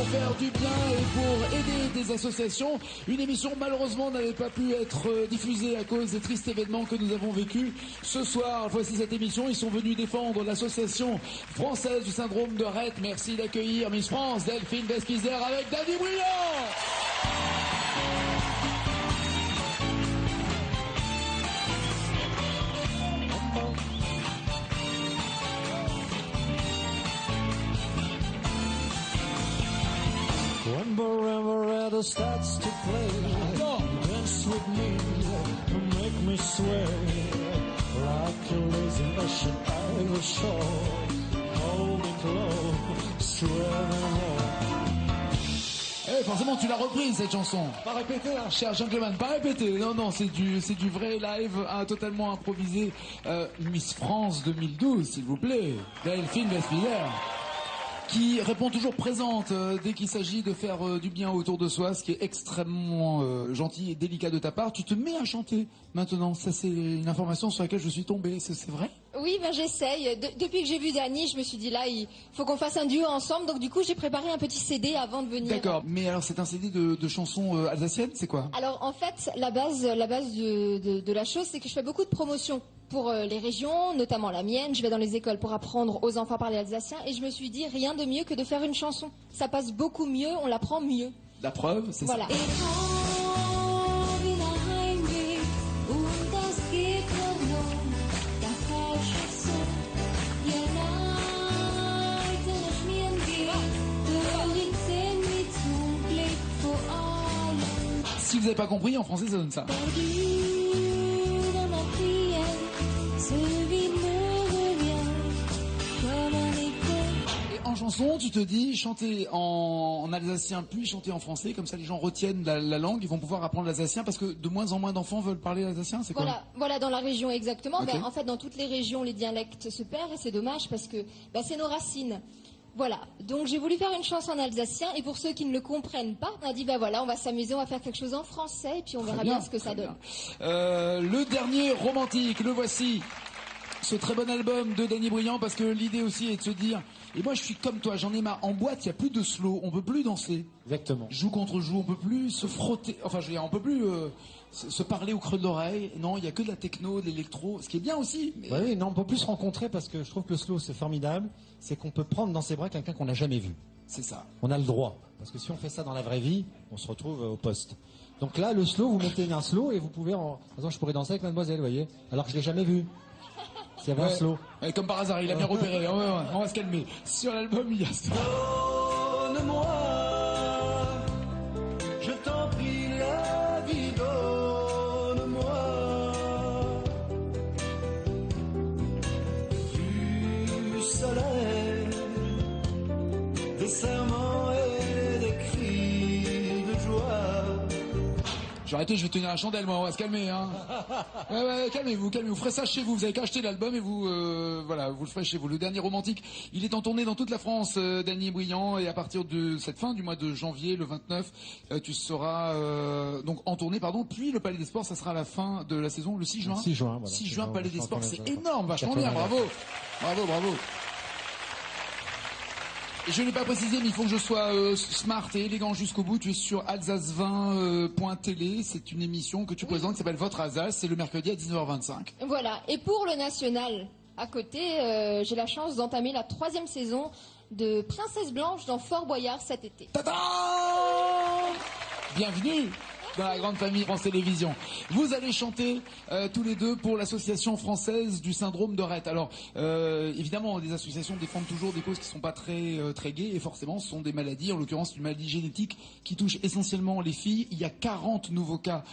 faire du bien et pour aider des associations. Une émission malheureusement n'avait pas pu être diffusée à cause des tristes événements que nous avons vécus. Ce soir, voici cette émission. Ils sont venus défendre l'association française du syndrome de Rett. Merci d'accueillir Miss France, Delphine Vespizer avec Danny Briand. When Barbarella starts to play, dance with me, make me sway, like a lazy ocean Irish shore, hold me close, swear no more. Forcément, tu l'as reprise cette chanson. Pas répété, hein, cher gentleman, pas répété. Non, non, c'est du vrai live, totalement improvisé. Miss France 2012, s'il vous plaît, Delphine Vespizer, qui répond toujours présente dès qu'il s'agit de faire du bien autour de soi, ce qui est extrêmement gentil et délicat de ta part. Tu te mets à chanter maintenant, ça c'est une information sur laquelle je suis tombé, c'est vrai? Oui, ben j'essaye. Depuis que j'ai vu Dany, je me suis dit là, il faut qu'on fasse un duo ensemble, donc du coup j'ai préparé un petit CD avant de venir. D'accord, mais alors c'est un CD de chansons alsaciennes, c'est quoi? Alors en fait, la base de la chose, c'est que je fais beaucoup de promotions pour les régions, notamment la mienne. Je vais dans les écoles pour apprendre aux enfants à parler alsacien et je me suis dit rien de mieux que de faire une chanson. Ça passe beaucoup mieux, on l'apprend mieux. La preuve, c'est voilà. ça. Si vous n'avez pas compris, en français ça donne ça. Et en chanson, tu te dis chanter en alsacien puis chanter en français, comme ça les gens retiennent la langue, ils vont pouvoir apprendre l'alsacien parce que de moins en moins d'enfants veulent parler l'alsacien, c'est quoi? Voilà, dans la région exactement. Okay. Ben, en fait, dans toutes les régions, les dialectes se perdent et c'est dommage parce que ben, c'est nos racines. Voilà, donc j'ai voulu faire une chanson en alsacien et pour ceux qui ne le comprennent pas, on a dit ben voilà, on va s'amuser, on va faire quelque chose en français et puis on verra bien ce que ça donne. Le dernier romantique, le voici. Ce très bon album de Danny Briand, parce que l'idée aussi est de se dire, et moi je suis comme toi, j'en ai marre, en boîte il n'y a plus de slow, on peut plus danser. Exactement. Joue contre joue, on peut plus se frotter, enfin je veux dire, on peut plus se parler au creux de l'oreille, non, il n'y a que de la techno, de l'électro, ce qui est bien aussi. Mais... Oui, non, on peut plus se rencontrer parce que je trouve que le slow c'est formidable, c'est qu'on peut prendre dans ses bras quelqu'un qu'on n'a jamais vu. C'est ça. On a le droit, parce que si on fait ça dans la vraie vie, on se retrouve au poste. Donc là, le slow, vous mettez un slow et vous pouvez, par exemple, je pourrais danser avec mademoiselle, vous voyez, alors que je l'ai jamais vu. C'est un slow. Ouais, comme par hasard, il a bien repéré. On va se calmer. Sur l'album, il y a ça. Donne-moi, je t'en prie, la vie, donne-moi du soleil, des serments et des cris de joie. J'ai arrêté, je vais tenir la chandelle, moi, on va se calmer, hein. Ouais, calmez-vous. Vous ferez ça chez vous, vous avez qu'à acheter l'album et vous, voilà, vous le ferez chez vous. Le dernier romantique, il est en tournée dans toute la France, Danny Briand, et à partir de cette fin du mois de janvier, le 29, tu seras, donc en tournée, pardon, puis le Palais des Sports, ça sera à la fin de la saison, le 6 juin. 6 juin, voilà. 6 juin, Palais des Sports, c'est énorme, vachement bien, bravo. Je n'ai pas précisé, mais il faut que je sois smart et élégant jusqu'au bout. Tu es sur alsace20.tv. C'est une émission que tu présentes qui s'appelle Votre Alsace. C'est le mercredi à 19h25. Voilà. Et pour le national, à côté, j'ai la chance d'entamer la 3e saison de Princesse Blanche dans Fort Boyard cet été. Tada! Bienvenue dans la grande famille France Télévisions. Vous allez chanter tous les deux pour l'association française du syndrome de Rett. Alors, évidemment, les associations défendent toujours des causes qui sont pas très gaies, et forcément, ce sont des maladies, en l'occurrence une maladie génétique qui touche essentiellement les filles. Il y a 40 nouveaux cas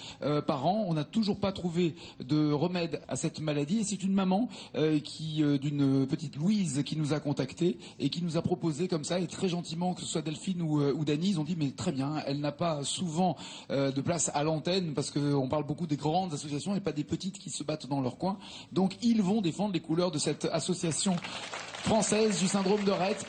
par an. On n'a toujours pas trouvé de remède à cette maladie, et c'est une maman d'une petite Louise qui nous a contactés et qui nous a proposé comme ça, et très gentiment, que ce soit Delphine ou Dany, ils ont dit mais très bien, elle n'a pas souvent de place à l'antenne parce qu'on parle beaucoup des grandes associations et pas des petites qui se battent dans leur coin. Donc ils vont défendre les couleurs de cette association française du syndrome de Rett.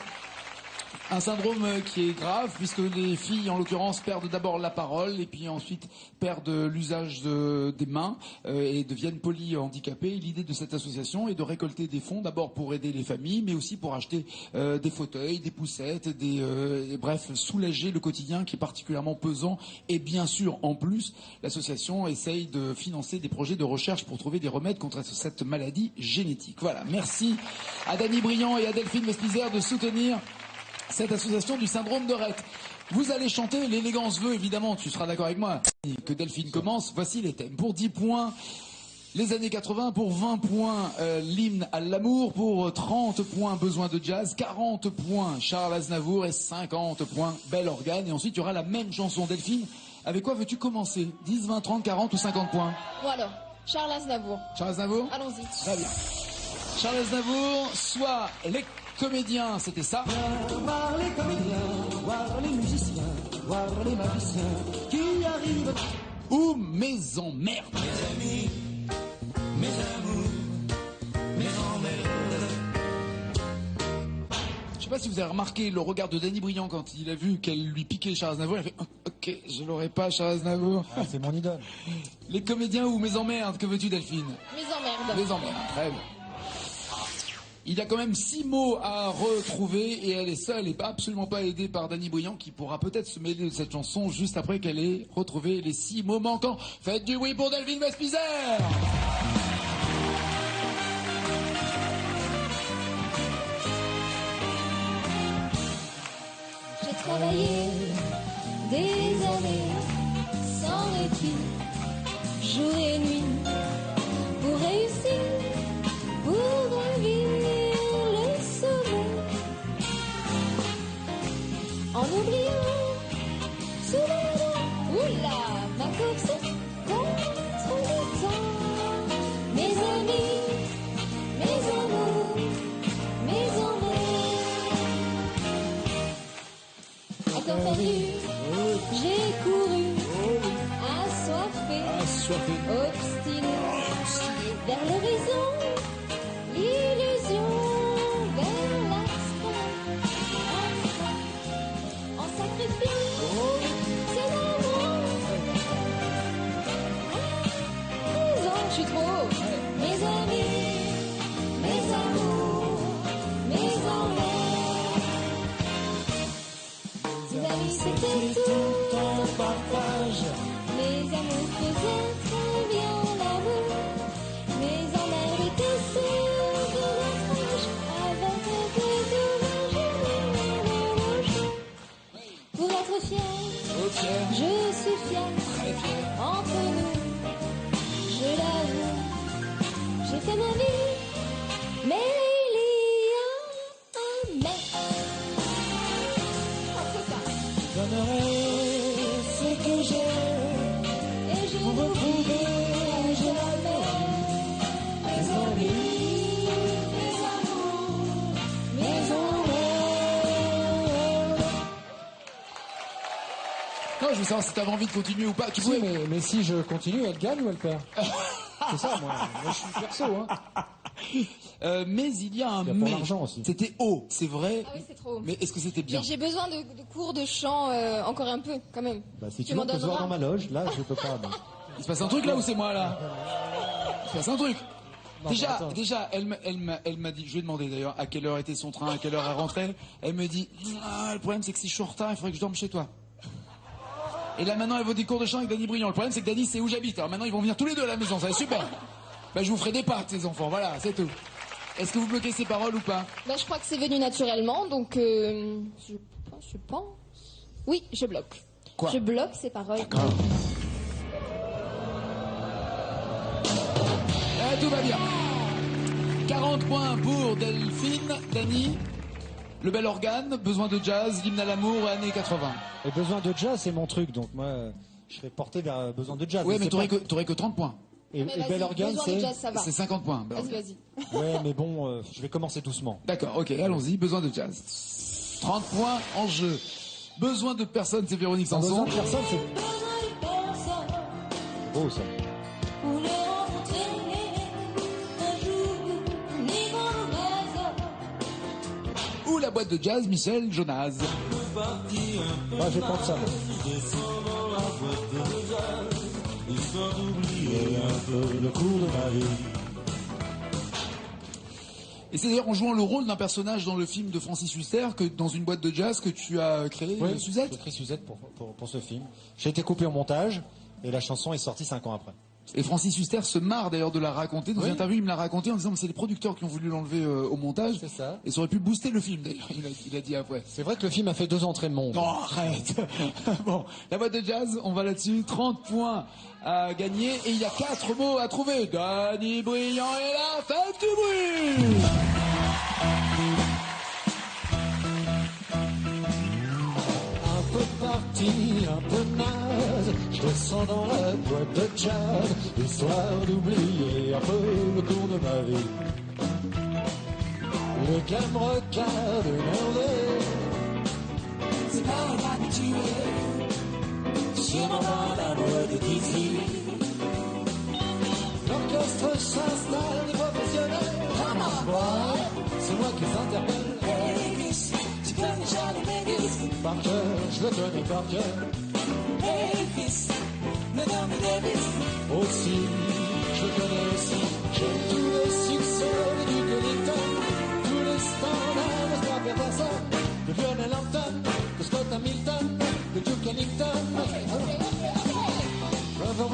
Un syndrome qui est grave puisque les filles en l'occurrence perdent d'abord la parole et puis ensuite perdent l'usage des mains et deviennent polyhandicapées. L'idée de cette association est de récolter des fonds d'abord pour aider les familles mais aussi pour acheter des fauteuils, des poussettes, et bref soulager le quotidien qui est particulièrement pesant et bien sûr en plus l'association essaye de financer des projets de recherche pour trouver des remèdes contre cette maladie génétique. Voilà, merci à Dany Briand et à Delphine Vespizer de soutenir cette association du syndrome de Rett. Vous allez chanter, l'élégance veut évidemment, tu seras d'accord avec moi, que Delphine commence. Voici les thèmes. Pour 10 points, les années 80, pour 20 points, l'hymne à l'amour, pour 30 points, besoin de jazz, 40 points, Charles Aznavour et 50 points, Bel Organe. Et ensuite, il y aura la même chanson. Delphine, avec quoi veux-tu commencer? 10, 20, 30, 40 ou 50 points? Bon alors, Charles Aznavour. Charles Aznavour? Allons-y. Très bien. Charles Aznavour, soit les comédiens, c'était ça. Voir les comédiens, voir les musiciens, voir les magiciens qui arrivent. Ou mes emmerdes. Mes amis, mes amours, mes emmerdes. Je sais pas si vous avez remarqué le regard de Dany Briand quand il a vu qu'elle lui piquait Charles Aznavour. Il a fait ok, je l'aurais pas Charles Aznavour. Ah, c'est mon idole. Les comédiens ou mes emmerdes, que veux-tu Delphine? Mes emmerdes. Les emmerdes, très bien. Il y a quand même 6 mots à retrouver et elle est seule et absolument pas aidée par Dany Briand qui pourra peut-être se mêler de cette chanson juste après qu'elle ait retrouvé les 6 mots manquants. Faites du bruit pour Delphine Vespizer. J'ai travaillé des années sans répit, jour et nuit, pour réussir, pour gravir le sommet. En oubliant souvent, oula, ma course contre le temps. Mes amis, mes amours, mes emmerdes. Encore perdu, j'ai couru, assoiffé, obstiné, vers l'horizon, l'illusion, vers l'abstrait, en sacrifiant ses amours. Je suis trop haut. Mes amis, mes amours, mes emmerdes. Mes amis, c'était tout un partage. Mes amours faisaient très bien l'amour. Mes emmerdes étaient ceux de notre âge. Avec un peu de pour être fier, je suis fier. Entre nous, je l'avoue, j'ai fait ma vie, mais il y a un mais. C'est ça. Donnerai ce que j'ai Et je pour vous retrouver jamais mes amis, mes amours, mes emmerdes. Non, je veux savoir si t'avais envie de continuer ou pas. Tu Si, pouvais... mais si je continue, elle gagne ou elle perd? C'est ça, moi je suis perso. Hein. Mais il y a un Il y a pour mais. l'argent aussi. C'était haut, c'est vrai. Ah oui, c'est trop. Mais est-ce que c'était bien? Mais j'ai besoin de cours de chant encore un peu, quand même. Bah, si tu m'en veux, on peut se voir donneras. dans ma loge. Là, je peux pas. mais- Il se passe un truc là ou c'est moi là? Il se passe un truc. Non, mais attends. Déjà, elle m'a dit, je lui ai demandé d'ailleurs à quelle heure était son train, à quelle heure elle rentrait. Elle me dit, ah, le problème c'est que si je suis en retard, il faudrait que je dorme chez toi. Et là maintenant, elle vaut des cours de chant avec Dany Briand. Le problème c'est que Dany c'est où j'habite. Alors maintenant, ils vont venir tous les deux à la maison, ça va être super. Bah, je vous ferai des pâtes, ces enfants, voilà, c'est tout. Est-ce que vous bloquez ces paroles ou pas? Bah, je crois que c'est venu naturellement, donc je pense. Oui, je bloque. Quoi? Je bloque ces paroles. Tout va bien. 40 points pour Delphine, Dany. Le Bel Organe, besoin de jazz, l'hymne à l'amour, années 80. Et besoin de jazz, c'est mon truc. Donc moi, je serais porté vers besoin de jazz. Ouais, mais c'est t'aurais que 30 points. Et, Mais et vas-y, Bel Organe, besoin de jazz, ça va. C'est 50 points. Bel Vas-y, Organe. vas-y. Ouais, mais bon, je vais commencer doucement. D'accord, ok, allons-y, besoin de jazz. 30 points en jeu. Besoin de personne, c'est Véronique Sans besoin Sanson. de personne, c'est Besoin de personne beau ça. pour le rencontrer un jour, ni dans le réseau. la boîte de jazz Michel Jonas. Moi, je pense ça. Le cours de ma vie. Et c'est d'ailleurs en jouant le rôle d'un personnage dans le film de Francis Huster que dans une boîte de jazz que tu as créé Oui, Suzette. j'ai créé Suzette pour ce film. J'ai été coupé au montage et la chanson est sortie 5 ans après. Et Francis Huster se marre d'ailleurs de la raconter. Dans une interview, il me l'a raconté en disant que c'est les producteurs qui ont voulu l'enlever au montage. C'est ça. Et ça aurait pu booster le film d'ailleurs, il a dit après. C'est vrai que le film a fait 2 entrées de monde. Non, arrête. Bon, la boîte de jazz, on va là-dessus. 30 points à gagner. Et il y a 4 mots à trouver. Danny Briand est là, faites du bruit. Un peu parti, un peu naze, je descends dans la boîte de jazz, histoire d'oublier un peu le cours de ma vie. Le gars me regarde énervé, c'est pas habitué, sur mon bord la boîte de Dizzy. L'orchestre s'installe, les professionnels, c'est moi qui les interpelle. Tu connais Charlie Mingus par cœur, je le connais par cœur. Elvis, le nom de Davis aussi, je le connais aussi. J'ai tous les succès de Duke Ellington, tous les standards de Stuart Peterson, de Lionel Hampton, de Scott Hamilton, de Duke Ellington.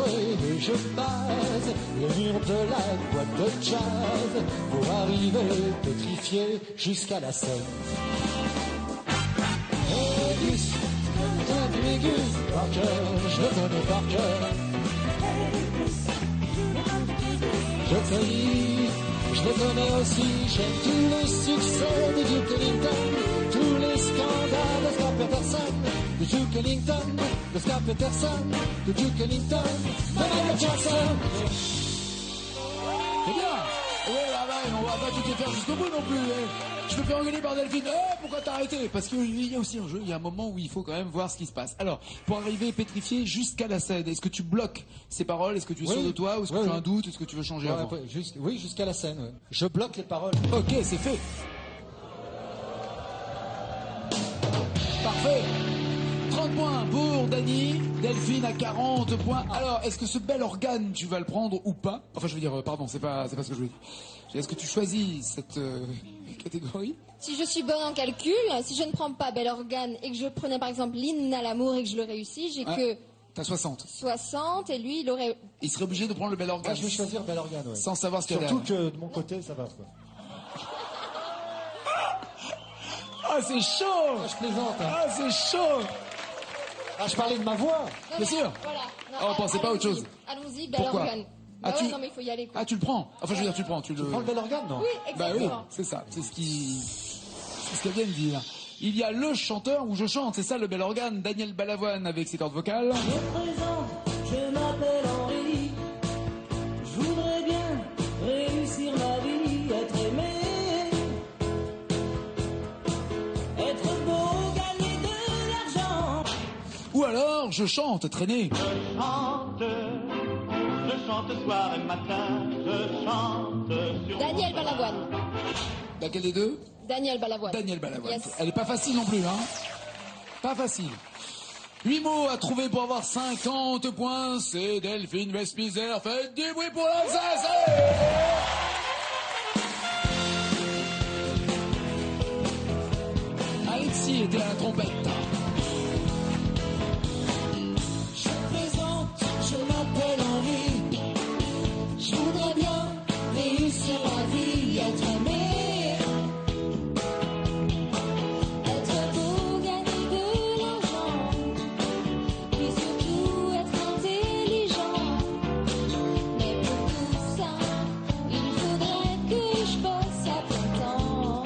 Et je base les murs de la boîte de jazz pour arriver pétrifié jusqu'à la scène. Elvis, Johnny Gus, par cœur, je le connais par cœur. Je te dis, je le connais aussi, j'aime tous les succès de Duke Ellington, tous les scandales de Scott Peterson, de Duke Ellington, de Scott Peterson, de Duke Ellington, de Michael Jackson. C'est bien. Ouais, on va pas tout les faire jusqu'au bout non plus. Je me fais engueuler par Delphine. Pourquoi t'as arrêté? Parce qu'il y a aussi un jeu, il y a un moment où il faut quand même voir ce qui se passe. Alors, pour arriver pétrifié jusqu'à la scène, est-ce que tu bloques ces paroles? Est-ce que tu es sûr de toi? Ou est-ce que tu as un doute? Est-ce que tu veux changer avant? Oui, jusqu'à la scène. Ouais. Je bloque les paroles. Ok, c'est fait. Parfait. 30 points pour Dany, Delphine à 40 points. Alors, est-ce que ce bel organe, tu vas le prendre ou pas? Enfin, je veux dire, pardon, c'est pas ce que je voulais dire. Est-ce que tu choisis cette catégorie? Si je suis bonne en calcul, si je ne prends pas bel organe et que je prenais par exemple l'hymne à l'amour et que je le réussis, j'ai que t'as 60. 60 et lui, il aurait... Il serait obligé de prendre le bel organe. Moi, je vais choisir bel organe, ouais. Sans savoir ce qu'il y a Surtout derrière. que de mon côté, ça va, quoi. Ah, c'est chaud! Ah, je plaisante, hein. Ah, c'est chaud! Ah, je parlais de ma voix. Non, Bien sûr. Voilà. Non, Oh, pensez pas à autre chose. Allons-y, bel Pourquoi? organe. Ah, Bah ouais, tu- non mais il faut y aller quoi. Ah, tu le prends. Enfin, je veux dire, tu le prends. Tu Tu prends le bel organe, non? Oui, Bah oui, exactement. c'est ça. C'est ce qu'elle vient de dire. Il y a le chanteur où je chante, c'est ça le bel organe, Daniel Balavoine avec ses cordes vocales. Je me présente, je m'appelle Henri. Je voudrais bien réussir ma vie, être aimé, être beau, gagner de l'argent. Ou alors, je chante, traîner. Je chante soir et matin, je chante sur Daniel Balavoine. Laquelle des deux? Daniel Balavoine. Daniel Balavoine. Yes. Elle est pas facile non plus, hein. Pas facile. 8 mots à trouver pour avoir 50 points. C'est Delphine Vespizer. Faites du bruit pour l'Alsace. Alexis était à la trompette. Je me présente, je m'appelle Henri. Je voudrais bien réussir ma vie, être aimé, Être beau, gagner de l'argent, puis surtout être intelligent. Mais pour tout ça, il faudrait que je bosse à plein temps.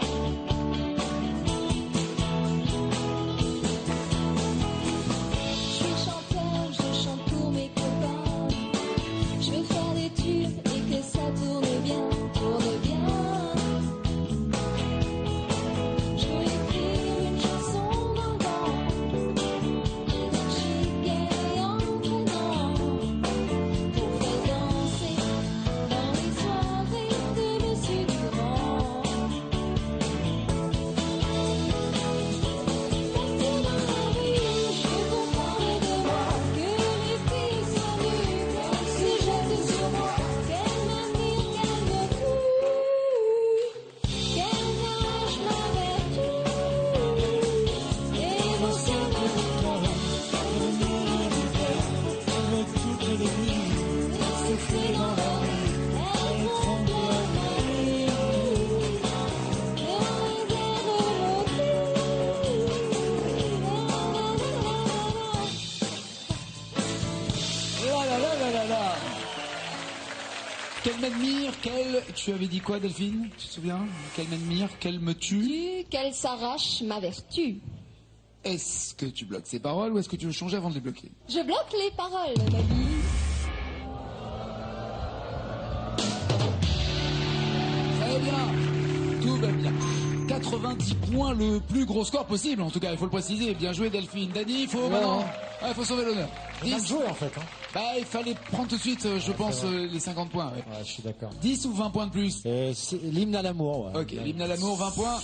Qu'elle m'admire, tu avais dit quoi Delphine? Tu te souviens? Qu'elle m'admire, qu'elle me tue. Qu'elle s'arrache ma vertu. Est-ce que tu bloques ces paroles ou est-ce que tu veux changer avant de les bloquer? Je bloque les paroles, Nagui. Ça va bien, tout va bien. 90 points, le plus gros score possible, en tout cas, il faut le préciser. Bien joué Delphine. Dany, il faut maintenant... il faut sauver l'honneur. On a joué en fait. Hein. Bah, il fallait prendre tout de suite, je pense, les 50 points. Ouais. Ouais, je suis d'accord. 10 ou 20 points de plus? C'est l'hymne à l'amour. Ouais. Ok, l'hymne à l'amour, 20 points.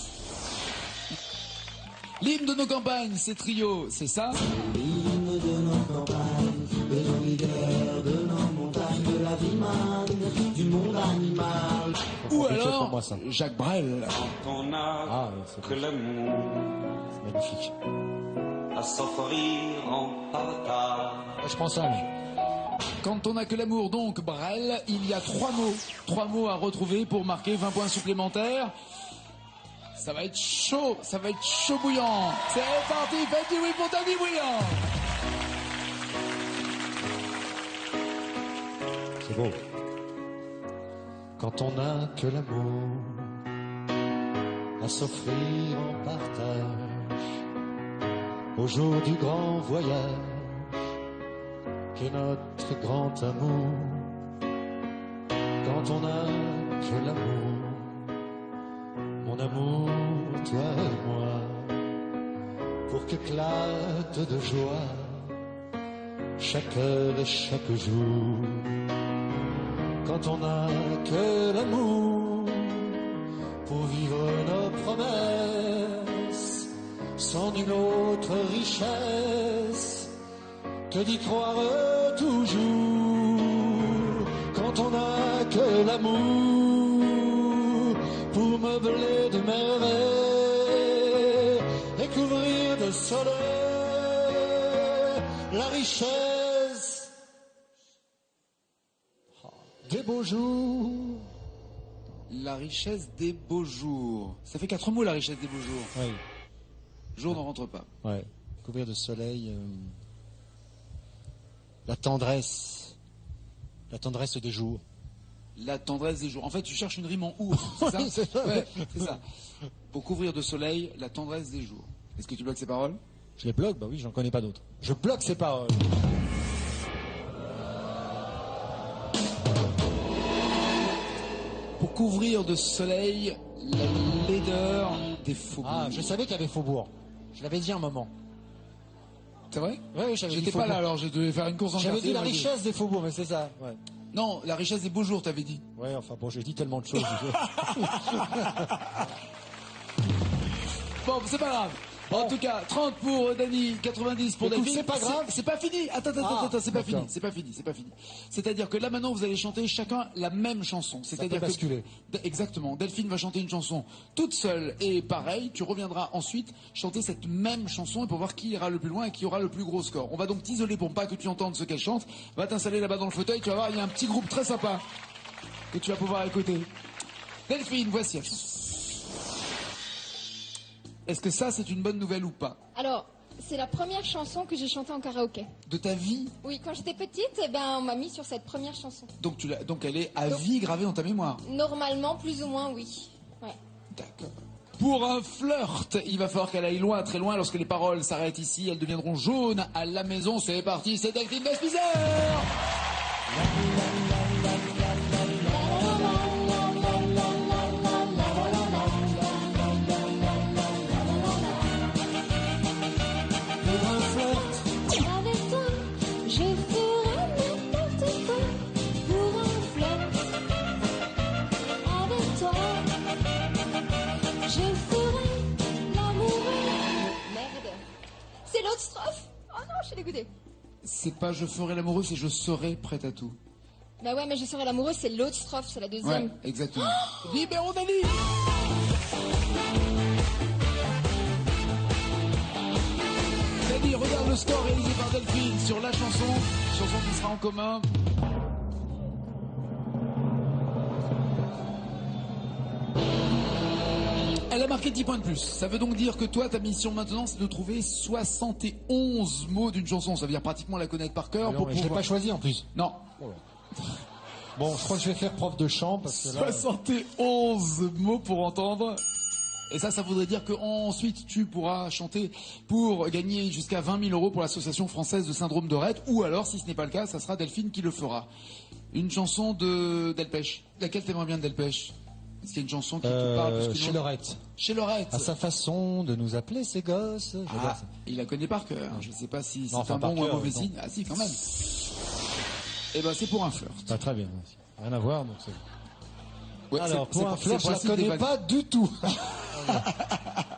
L'hymne de nos campagnes, c'est Trio, c'est ça? L'hymne de nos campagnes, de nos rivières, de nos montagnes, de la vie manne, du monde animal. Ou Quelque chose pour alors, moi, ça. Jacques Brel. On a Ah, ouais, c'est que l'amour C'est magnifique. à s'offrir en partage. Ouais, je prends ça. Moi. Quand on n'a que l'amour, donc Brel, il y a 3 mots. 3 mots à retrouver pour marquer 20 points supplémentaires. Ça va être chaud bouillant. C'est parti, faites du oui pour Dany Bouillant. C'est beau. Quand on n'a que l'amour à s'offrir en partage au jour du grand voyage qu'est notre grand amour. Quand on n'a que l'amour, mon amour, toi et moi, pour qu'éclate de joie chaque heure et chaque jour. Quand on n'a que l'amour pour vivre nos promesses, sans nulle autre richesse que d'y croire toujours. Quand on n'a que l'amour pour meubler de merveilles et couvrir de soleil la richesse des beaux jours. La richesse des beaux jours. Ça fait 4 mots, la richesse des beaux jours. Oui, Jour ne rentre pas. ouais. Couvrir de soleil la tendresse des jours. La tendresse des jours. En fait, tu cherches une rime en ours, c'est ça? Oui, c'est ça. Ouais, c'est ça. Pour couvrir de soleil, la tendresse des jours. Est-ce que tu bloques ces paroles? Je les bloque, bah oui, j'en connais pas d'autres. Je bloque ces paroles. Pour couvrir de soleil, la laideur des faubourgs. Ah, je savais qu'il y avait Faubourg. Je l'avais dit un moment. C'est vrai? Oui, j'avais dit J'étais pas Faubourg. là alors, je devais faire une course en J'avais quartier, dit la vas-y. richesse des faubourgs, mais c'est ça. Ouais. Non, la richesse des beaux jours, t'avais dit. Ouais, enfin bon, j'ai dit tellement de choses. Bon, c'est pas grave. En tout cas, 30 pour Dany, 90 pour Écoute, Delphine. c'est pas grave. C'est pas fini. Attends, Ah, c'est pas fini. d'accord. C'est pas fini. C'est-à-dire que là maintenant, vous allez chanter chacun la même chanson. C'est-à-dire peut basculer. Exactement. Delphine va chanter une chanson toute seule et pareil, tu reviendras ensuite chanter cette même chanson et pour voir qui ira le plus loin et qui aura le plus gros score. On va donc t'isoler pour pas que tu entendes ce qu'elle chante. Va t'installer là-bas dans le fauteuil. Tu vas voir, il y a un petit groupe très sympa que tu vas pouvoir écouter. Delphine, voici la chanson. Est-ce que ça, c'est une bonne nouvelle ou pas? Alors, c'est la première chanson que j'ai chantée en karaoké. De ta vie? Oui, quand j'étais petite, eh ben, on m'a mis sur cette première chanson. Donc, donc elle est à vie gravée dans ta mémoire. Normalement, plus ou moins, oui. Ouais. D'accord. Pour un flirt, il va falloir qu'elle aille loin, très loin. Lorsque les paroles s'arrêtent ici, elles deviendront jaunes à la maison. C'est parti, c'est Delphine Vespizer. Avec toi, je ferai n'importe quoi pour un flirt. Avec toi, je ferai l'amoureux. Merde. C'est l'autre strophe. Oh non, je suis dégoûtée. C'est pas je ferai l'amoureux, c'est je serai prête à tout. Bah ouais, mais je serai l'amoureux, c'est l'autre strophe, c'est la Ouais, deuxième. exactement. Libérons Dany. Dany, regarde le score réalisé par Delphine sur la chanson qui sera en commun. Elle a marqué 10 points de plus. Ça veut donc dire que toi, ta mission maintenant, c'est de trouver 71 mots d'une chanson. Ça veut dire pratiquement la connaître par cœur. Non, mais je l'ai pas choisi en plus. Non. Bon, je crois que je vais faire prof de chant parce que là... 71 mots pour entendre. Et ça voudrait dire qu'ensuite tu pourras chanter pour gagner jusqu'à 20 000 euros pour l'association française de syndrome de Rett. Ou alors, si ce n'est pas le cas, ça sera Delphine qui le fera. Une chanson de Delpech. Laquelle t'aimerais bien de Delpech? Est-ce qu'il y a une chanson qui te parle plus que Chez Lorette. Chez Lorette. À sa façon de nous appeler ses gosses. Ah, il la connaît par cœur. Je ne sais pas si c'est enfin, un bon ou un cœur, mauvais non. signe. Ah si, quand même. Eh ben, c'est pour un flirt. Ah, très bien. Rien à voir, donc c'est... Ouais, Alors, c'est pour un flirt, je la principe des connais vannes. pas du tout.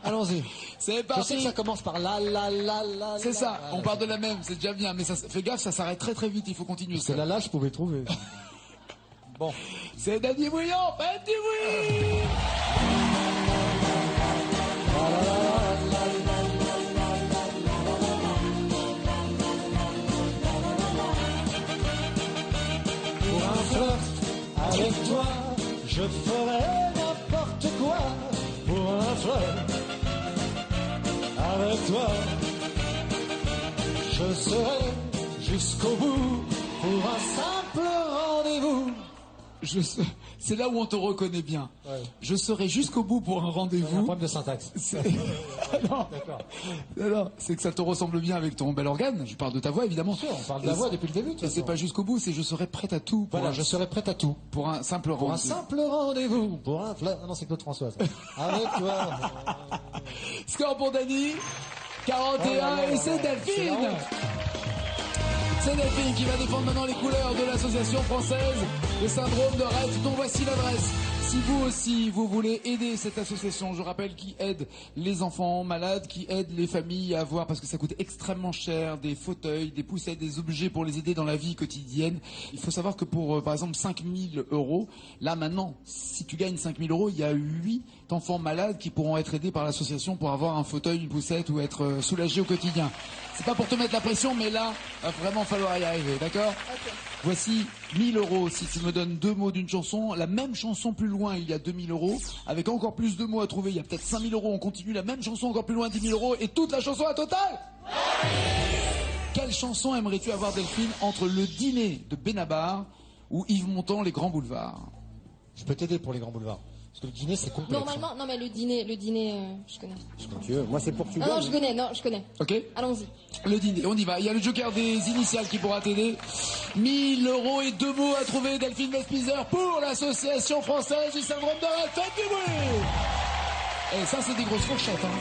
Allons-y. C'est Je parti. sais que ça commence par la. C'est ça, la. on part de la même, c'est déjà bien. Mais ça, fais gaffe, ça s'arrête très très vite, il faut continuer. Parce que la je pouvais trouver. Bon. C'est Daddy Bouillon, faites du bruit. Pour un flirt avec toi, je ferai n'importe quoi. Pour un flirt avec toi, je serai jusqu'au bout. Pour un simple rendez-vous. C'est là où on te reconnaît bien. Ouais. Je serai jusqu'au bout pour un Un rendez-vous. problème de syntaxe. Non, D'accord. non, c'est que ça te ressemble bien avec ton bel organe. Je parle de ta voix, évidemment. Bien sûr, on parle de la voix depuis le début. de toute Et c'est façon. pas jusqu'au bout, c'est je serai prête à tout. Voilà, je serai prête à tout. pour un simple Pour un rendez-vous. simple rendez-vous. Pour un flirt. Ah non, c'est Claude François. Ça. Avec toi. Score pour Dany, 41, Oh là là, et c'est c'est la Delphine. honte. C'est Delphine qui va défendre maintenant les couleurs de l'association française de syndrome de Rett, dont voici l'adresse. Si vous aussi, vous voulez aider cette association, je rappelle, qui aide les enfants malades, qui aide les familles à avoir, parce que ça coûte extrêmement cher, des fauteuils, des poussettes, des objets pour les aider dans la vie quotidienne. Il faut savoir que pour, par exemple, 5 000 euros, là maintenant, si tu gagnes 5 000 euros, il y a 8 enfants malades qui pourront être aidés par l'association pour avoir un fauteuil, une poussette ou être soulagés au quotidien. C'est pas pour te mettre la pression, mais là, va vraiment falloir y arriver, d'accord? Ok. Voici 1000 euros si tu me donnes 2 mots d'une chanson. La même chanson plus loin, il y a 2000 euros. Avec encore plus de mots à trouver, il y a peut-être 5000 euros. On continue la même chanson encore plus loin, 10 000 euros. Et toute la chanson à total. Quelle chanson aimerais-tu avoir, Delphine, entre Le Dîner de Benabar ou Yves Montand, Les Grands Boulevards? Je peux t'aider pour les grands boulevards. Parce que le dîner, c'est complexe. Normalement, non mais le dîner, je connais. Quand tu veux. Moi, c'est pour que tu Non, non, gagnes. je connais. Ok? Allons-y. Le dîner, on y va. Il y a le joker des initiales qui pourra t'aider. 1000 euros et 2 mots à trouver, Delphine Vespizer, pour l'association française du syndrome de Rett. Faites du bruit! Et ça, c'est des grosses fourchettes, hein.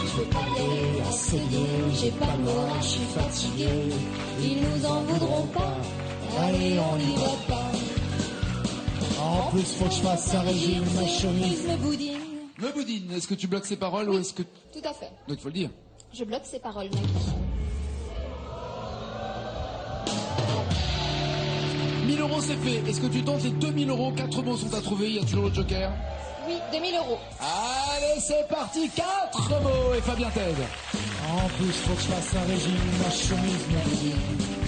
Je peux pas y aller à CD, j'ai pas le moral, je suis fatigué. Ils nous en voudront pas, allez on n'y va pas. En plus, faut que je fasse un régime, ma chemise. Me boudine. Me boudine, est-ce que tu bloques ses paroles ou est-ce que... Tout à fait. Donc, il faut le dire. Je bloque ces paroles, mec. 1000 euros, c'est fait. Est-ce que tu tentes les 2000 euros? 4 mots sont à trouver, il y a toujours le joker. Oui, 2000 euros. Allez, c'est parti, 4 mots et Fabien t'aide. En plus, faut que je fasse un régime, ma chemise me boudine.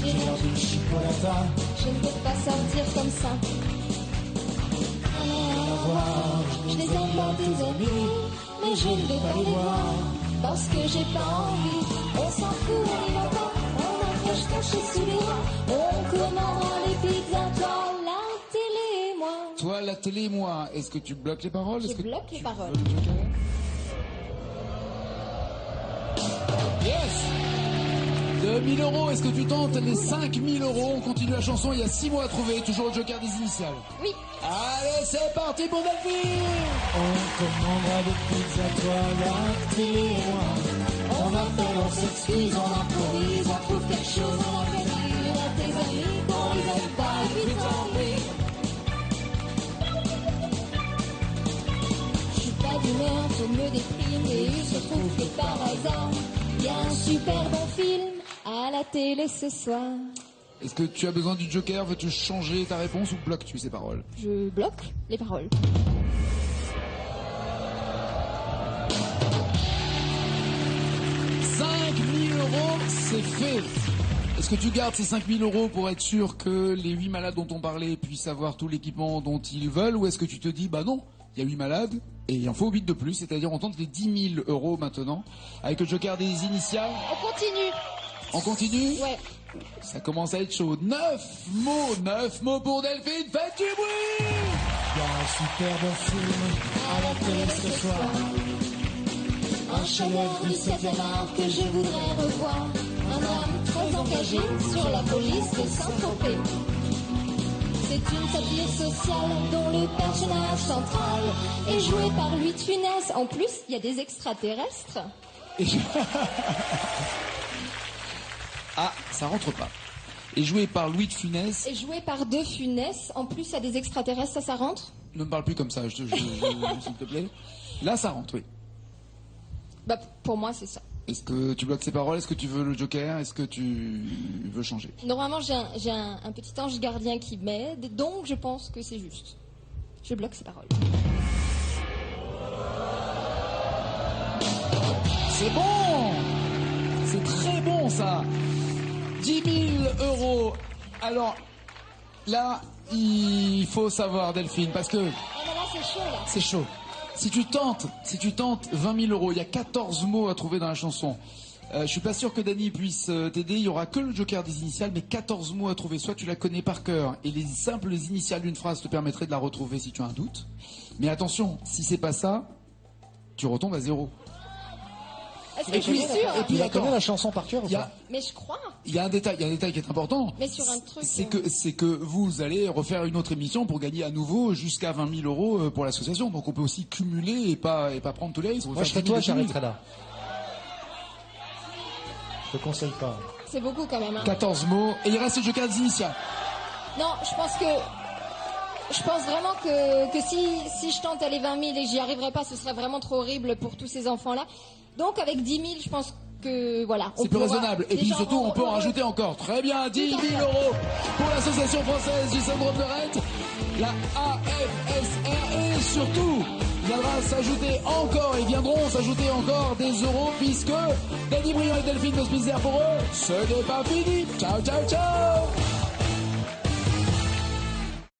J'ai l'air d'une chipolata. Je ne peux pas sortir comme ça. Je les aime dans tes amis, mais je ne vais pas les voir parce que j'ai pas envie. On s'en fout, on y va pas. On a cache caché sous les bras. On commandera les pizzas, toi, la télé et moi. Toi, la télé et moi, est-ce que tu bloques les paroles? Je Est-ce que bloque les tu paroles. veux le joker? Yes! 2000 euros, est-ce que tu tentes les 5000 euros? On continue la chanson, il y a 6 mots à trouver, toujours le joker des initiales. Oui, Allez, c'est parti pour Delphine! On commandera des pizzas, toi, la télé et moi. on appelle, on s'excuse, on improvise, on trouve quelque chose, on en fait rire à tes amis qu'on les aime pas et puis tant pis. Je suis pas d'humeur, je me déprime et il se trouve que par hasard, il y a un super bon film à la télé ce soir. Est-ce que tu as besoin du joker? Veux-tu changer ta réponse ou bloques-tu ces paroles? Je bloque les paroles. « 5000 euros, c'est fait. Est-ce que tu gardes ces 5000 euros pour être sûr que les 8 malades dont on parlait puissent avoir tout l'équipement dont ils veulent, ou est-ce que tu te dis, bah non, il y a 8 malades, Et il en faut 8 de plus, c'est-à-dire on tente les 10 000 euros maintenant, avec le joker des initiales. On continue. On continue? Ouais. Ça commence à être chaud. 9 mots pour Delphine, faites du bruit! Il y a un superbe film à la télé ce soir. Un chef-d'œuvre du 7e art que je voudrais revoir. Un homme très engagé sur la police de Saint-Tropez. C'est une satire sociale dont le personnage central est joué par Louis de Funès. En plus, il y a des extraterrestres. Ah, ça rentre pas. Et joué par Louis de Funès. Et joué par De Funès. En plus, il y a des extraterrestres, ça rentre? Ne me parle plus comme ça, s'il te plaît. Là, ça rentre, oui. Bah, pour moi, c'est ça. Est-ce que tu bloques ces paroles? Est-ce que tu veux le joker? Est-ce que tu veux changer? Normalement, j'ai un petit ange gardien qui m'aide, donc je pense que c'est juste. Je bloque ces paroles. C'est bon! C'est très bon, ça! 10 000 euros. Alors, là, il faut savoir, Delphine, parce que... Ah, mais là, c'est chaud, là. C'est chaud. Si tu tentes 20 000 euros, il y a 14 mots à trouver dans la chanson. Je suis pas sûr que Dany puisse t'aider. Il y aura que le joker des initiales, mais 14 mots à trouver. Soit tu la connais par cœur et les simples initiales d'une phrase te permettraient de la retrouver si tu as un doute. Mais attention, si c'est pas ça, tu retombes à 0. Est-ce que je suis sûre? Et puis Il a attends, connaît la chanson par cœur ou il y pas? a, Mais je crois. il y a un détail qui est important. Mais sur un truc, C'est que vous allez refaire une autre émission pour gagner à nouveau jusqu'à 20 000 euros pour l'association. Donc on peut aussi cumuler et pas prendre tous les risques. Moi, je serais toi, j'arrêterais là. Je te conseille pas. C'est beaucoup quand même. Hein. 14 mots. Et il reste le joker des initiales. Non, je pense vraiment que si je tente les 20 000 et que j'y arriverai pas, ce serait vraiment trop horrible pour tous ces enfants-là. Donc avec 10 000, je pense que voilà. C'est plus raisonnable. Et puis surtout, on peut en rajouter encore. Très bien, 10 000 euros pour l'association française du syndrome de Rett, la AFSR. Et surtout, viendra s'ajouter encore et viendront s'ajouter encore des euros puisque Dany Briand et Delphine de Spitzer pour eux, ce n'est pas fini. Ciao, ciao, ciao.